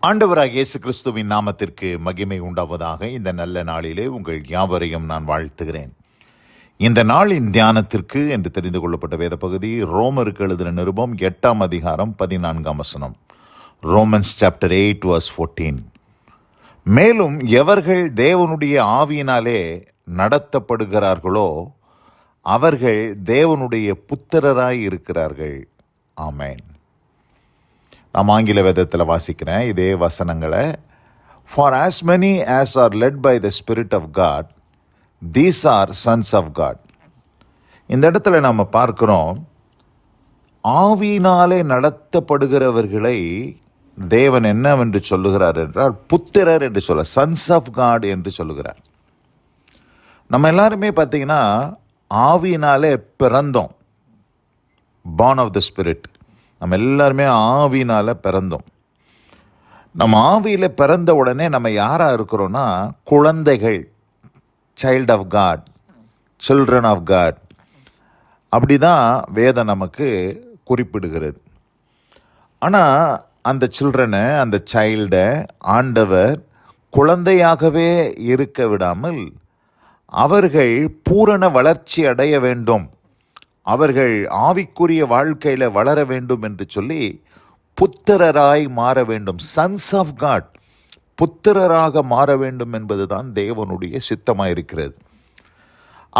ஆண்டவராகிய இயேசு கிறிஸ்துவின் நாமத்திற்கு மகிமை உண்டாவதாக. இந்த நல்ல நாளிலே உங்கள் யாவரையும் நான் வாழ்த்துகிறேன். இந்த நாளின் தியானத்திற்கு என்று தெரிந்து கொள்ளப்பட்ட வேத பகுதி ரோமருக்கு எழுதின நிருபம் 8ஆம் அதிகாரம் 14ஆம் வசனம். Romans chapter 8 verse 14. மேலும் எவர்கள் தேவனுடைய ஆவியினாலே நடத்தப்படுகிறார்களோ அவர்கள் தேவனுடைய புத்திரராய் இருக்கிறார்கள். ஆமென். நான் ஆங்கில வேதத்தில் வாசிக்கிறேன் இதே வசனங்களை. For as many as are led by the Spirit of God, these are sons of God. இந்த இடத்துல நம்ம பார்க்கிறோம், ஆவியினாலே நடத்தப்படுகிறவர்களை தேவன் என்னவென்று சொல்லுகிறார் என்றால் புத்திரர் என்று சொல்ல, சன்ஸ் ஆஃப் காட் என்று சொல்லுகிறார். நம்ம எல்லாருமே பார்த்தீங்கன்னா ஆவியினாலே பிறந்தோம், born of the Spirit. நம்ம எல்லாருமே ஆவியினால் பிறந்தோம். நம்ம ஆவியில் பிறந்த உடனே நம்ம யாராக இருக்கிறோன்னா குழந்தைகள், child of God, children of God. அப்படி தான் வேதம் நமக்கு குறிப்பிடுகிறது. ஆனால் அந்த சில்ட்ரனை, அந்த சைல்டை ஆண்டவர் குழந்தையாகவே இருக்க விடாமல் அவர்கள் பூரண வளர்ச்சி அடைய வேண்டும், அவர்கள் ஆவிக்குரிய வாழ்க்கையில் வளர வேண்டும் என்று சொல்லி புத்திரராய் மாற வேண்டும். சன்ஸ் ஆஃப் காட், புத்திரராக மாற வேண்டும் என்பதுதான் தேவனுடைய சித்தமாக இருக்கிறது.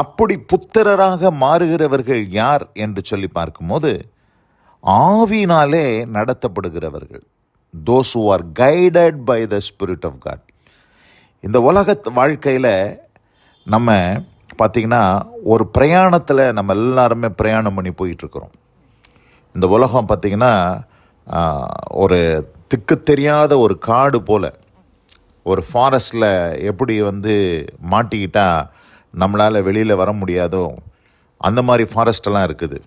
அப்படி புத்திரராக மாறுகிறவர்கள் யார் என்று சொல்லி பார்க்கும்போது ஆவியினாலே நடத்தப்படுகிறவர்கள், those who are guided by the Spirit of God. இந்த உலக வாழ்க்கையில் நம்ம பார்த்திங்கன்னா ஒரு பிரயாணத்தில் நம்ம எல்லாருமே பிரயாணம் பண்ணி போயிட்டுருக்குறோம். இந்த உலகம் பார்த்திங்கன்னா ஒரு திக்கு தெரியாத ஒரு காடு போல், ஒரு ஃபாரஸ்ட்டில் எப்படி மாட்டிக்கிட்டால் நம்மளால் வெளியில் வர முடியாதோ அந்த மாதிரி ஃபாரஸ்டெல்லாம் இருக்குது.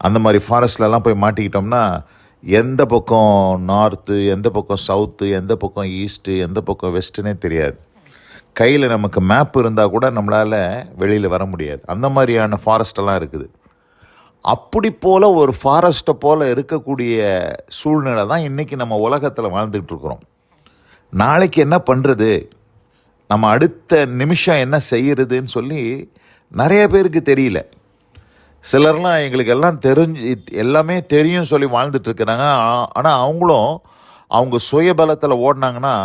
அந்த மாதிரி ஃபாரஸ்ட்லலாம் போய் மாட்டிக்கிட்டோம்னா எந்த பக்கம் நார்த்து, எந்த பக்கம் சவுத்து, எந்த பக்கம் ஈஸ்ட்டு, எந்த பக்கம் வெஸ்ட்டுன்னே தெரியாது. கையில் நமக்கு மேப் இருந்தால் கூட நம்மளால் வெளியில் வர முடியாது. அந்த மாதிரியான ஃபாரஸ்டெல்லாம் இருக்குது. அப்படி போல் ஒரு ஃபாரஸ்ட்டை போல் இருக்கக்கூடிய சூழ்நிலை தான் இன்றைக்கி நம்ம உலகத்தில் வாழ்ந்துகிட்ருக்குறோம். நாளைக்கு என்ன பண்ணுறது, நம்ம அடுத்த நிமிஷம் என்ன செய்கிறதுன்னு சொல்லி நிறைய பேருக்கு தெரியல. சிலர்லாம் எங்களுக்கு எல்லாம் எல்லாமே தெரியும் சொல்லி வாழ்ந்துட்டுருக்குறாங்க. ஆனால் அவங்களும் அவங்க சுயபலத்தில் ஓடினாங்கன்னா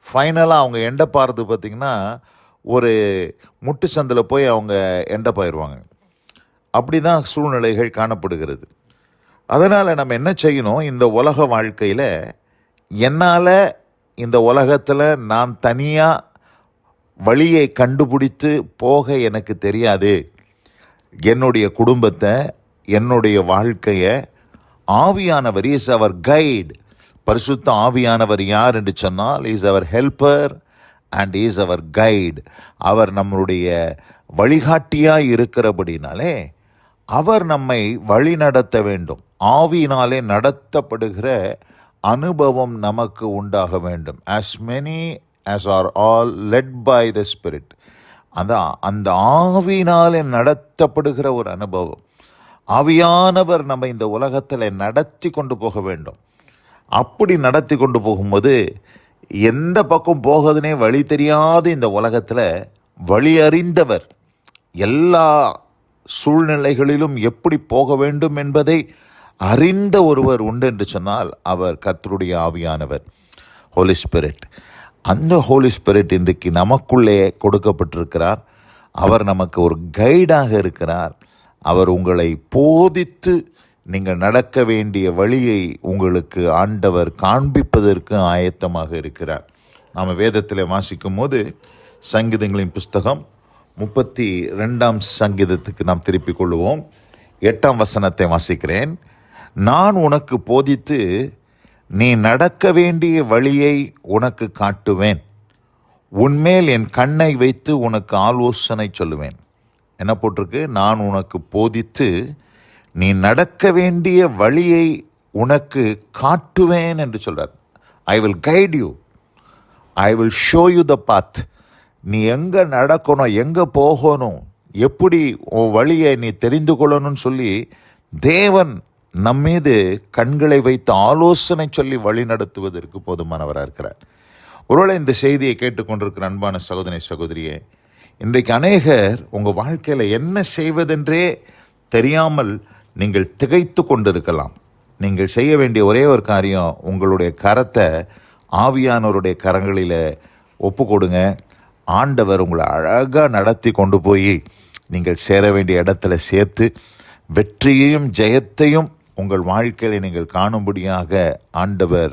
ஃபைனலாக அவங்க எண்டப்பாகிறது பார்த்திங்கன்னா ஒரு முட்டு சந்தில் போய் அவங்க எண்டப்பாயிருவாங்க. அப்படி தான் சூழ்நிலைகள் காணப்படுகிறது. அதனால் நம்ம என்ன செய்யணும், இந்த உலக வாழ்க்கையில் என்னால் இந்த உலகத்தில் நான் தனியாக வழியை கண்டுபிடித்து போக எனக்கு தெரியாது. என்னுடைய குடும்பத்தை, என்னுடைய வாழ்க்கையை ஆவியானவர் இஸ் அவர் கைடு. பரிசுத்த ஆவியானவர் யார் என்று சொன்னால் இஸ் அவர் ஹெல்ப்பர் அண்ட் இஸ் அவர் கைடு. அவர் நம்மளுடைய வழிகாட்டியாக இருக்கிறபடினாலே அவர் நம்மை வழி நடத்த வேண்டும். ஆவியினாலே நடத்தப்படுகிற அனுபவம் நமக்கு உண்டாக வேண்டும். as many as are all led by the Spirit. அந்த ஆவியினாலே நடத்தப்படுகிற ஒரு அனுபவம். ஆவியானவர் நம்ம இந்த உலகத்தில் நடத்தி கொண்டு போக வேண்டும். அப்படி நடத்தி கொண்டு போகும்போது எந்த பக்கம் போகுதுன்னே வழி தெரியாத இந்த உலகத்தில் வழி அறிந்தவர், எல்லா சூழ்நிலைகளிலும் எப்படி போக வேண்டும் என்பதை அறிந்த ஒருவர் உண்டு என்று சொன்னால் அவர் கர்த்தருடைய ஆவியானவர், ஹோலி ஸ்பிரிட். அந்த ஹோலி ஸ்பிரிட் இன்றைக்கு நமக்குள்ளே கொடுக்கப்பட்டிருக்கிறார். அவர் நமக்கு ஒரு கைடாக இருக்கிறார். அவர் உங்களை போதித்து நீங்கள் நடக்க வேண்டிய வழியை உங்களுக்கு ஆண்டவர் காண்பிப்பதற்கு ஆயத்தமாக இருக்கிறார். நாம் வேதத்தில் வாசிக்கும் போது சங்கீதங்களின் புஸ்தகம் 32ஆம் சங்கீதத்துக்கு நாம் திருப்பிக் கொள்வோம். 8ஆம் வசனத்தை வாசிக்கிறேன். நான் உனக்கு போதித்து நீ நடக்க வேண்டிய வழியை உனக்கு காட்டுவேன், உன்மேல் என் கண்ணை வைத்து உனக்கு ஆலோசனை சொல்லுவேன். என்ன போட்டிருக்கு? நான் உனக்கு போதித்து நீ நடக்க வேண்டிய வழியை உனக்கு காட்டுவேன் என்று சொல்கிறார். I will guide you, I will show you the path. நீ எங்கே நடக்கணும், எங்கே போகணும், எப்படி உன் வழியை நீ தெரிந்து கொள்ளணும்னு சொல்லி தேவன் நம்மீது கண்களை வைத்து ஆலோசனை சொல்லி வழி நடத்துவதற்கு போதுமானவராக இருக்கிறார். ஒருவேளை இந்த செய்தியை கேட்டுக்கொண்டிருக்கிற அன்பான சகோதரி சகோதரியே, இன்றைக்கு அநேகர் உங்கள் வாழ்க்கையில் என்ன செய்வதென்றே தெரியாமல் நீங்கள் திகைத்து கொண்டிருக்கலாம். நீங்கள் செய்ய வேண்டிய ஒரே ஒரு காரியம், உங்களுடைய கரத்தை ஆவியானவருடைய கரங்களில் ஒப்பு கொடுங்க. ஆண்டவர் உங்களை அழகாக நடத்தி கொண்டு போய் நீங்கள் சேர வேண்டிய இடத்துல சேர்த்து வெற்றியையும் ஜெயத்தையும் உங்கள் வாழ்க்கையில் நீங்கள் காணும்படியாக ஆண்டவர்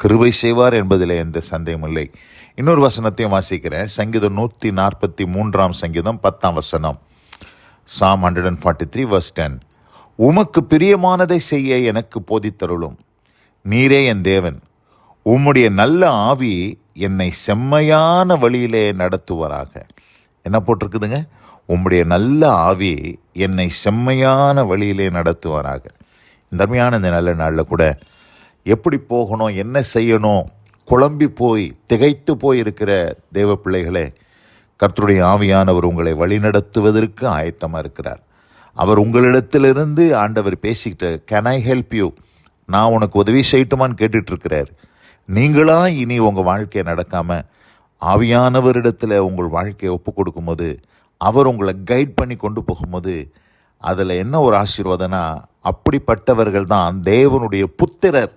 கிருபை செய்வார் என்பதில் எந்த சந்தேகமில்லை. இன்னொரு வசனத்தையும் வாசிக்கிறேன். சங்கீதம் 143 சங்கீதம் 10 வசனம். Psalm 143 verse 10. உமக்கு பிரியமானதை செய்ய எனக்கு போதித்தருளும், நீரே என் தேவன். உம்முடைய நல்ல ஆவி என்னை செம்மையான வழியிலே நடத்துவாராக. என்ன போட்டிருக்குதுங்க? உம்முடைய நல்ல ஆவி என்னை செம்மையான வழியிலே நடத்துவாராக. இந்த அருமையான இந்த நல்ல நாளில் கூட எப்படி போகணும், என்ன செய்யணும், குழம்பி போய் திகைத்து போய் இருக்கிற தேவ பிள்ளைகளே, கர்த்தருடைய ஆவியானவர் உங்களை வழிநடத்துவதற்கு ஆயத்தமாக இருக்கிறார். அவர் உங்களிடத்திலிருந்து ஆண்டவர் பேசிக்கிட்டு, கேன் ஐ ஹெல்ப் யூ, நான் உனக்கு உதவி செய்யட்டுமான்னு கேட்டுட்ருக்கிறார். நீங்களா இனி உங்கள் வாழ்க்கையை நடக்காமல் ஆவியானவரிடத்தில் உங்கள் வாழ்க்கையை ஒப்பு கொடுக்கும்போது, அவர் உங்களை கைட் பண்ணி கொண்டு போகும்போது, அதில் என்ன ஒரு ஆசீர்வாதம்னா, அப்படிப்பட்டவர்கள் தான் தேவனுடைய புத்திரர்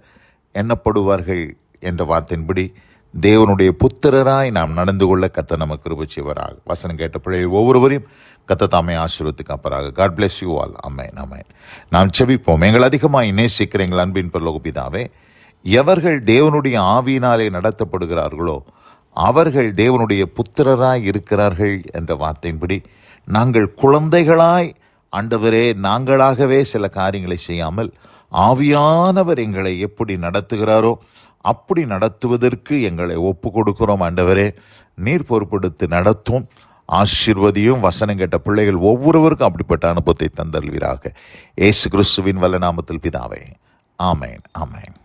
எண்ணப்படுவார்கள் என்ற வார்த்தையின்படி தேவனுடைய புத்திரராய் நாம் நடந்து கொள்ள கர்த்தர் நமக்கு கிருபை செய்வாராக. வசனம் கேட்ட பிள்ளைகள் ஒவ்வொருவரையும் கர்த்தர் தாமே ஆசீர்வதித்து காப்பாராக. God bless you all. ஆமென் ஆமென். நாம் செபிப்போம். எங்கள் அதிகமாக நேசிக்கிற எங்கள் அன்பின் பரலோக பிதாவே, எவர்கள் தேவனுடைய ஆவியினாலே நடத்தப்படுகிறார்களோ அவர்கள் தேவனுடைய புத்திரராய் இருக்கிறார்கள் என்ற வார்த்தையின்படி நாங்கள் குழந்தைகளாய், ஆண்டவரே, நாங்களாகவே சில காரியங்களை செய்யாமல் ஆவியானவர் எங்களை எப்படி நடத்துகிறாரோ அப்படி நடத்துவதற்கு எங்களை ஒப்பு கொடுக்கிறோம். ஆண்டவரே, நீர் பொறுப்படுத்தி நடத்தும், ஆசீர்வதியும். வசனம் கேட்ட பிள்ளைகள் ஒவ்வொருவருக்கும் அப்படிப்பட்ட அனுபவத்தை தந்தருள்வீராக. இயேசு கிறிஸ்துவின் வல்ல நாமத்தில் பிதாவே, ஆமென் ஆமென்.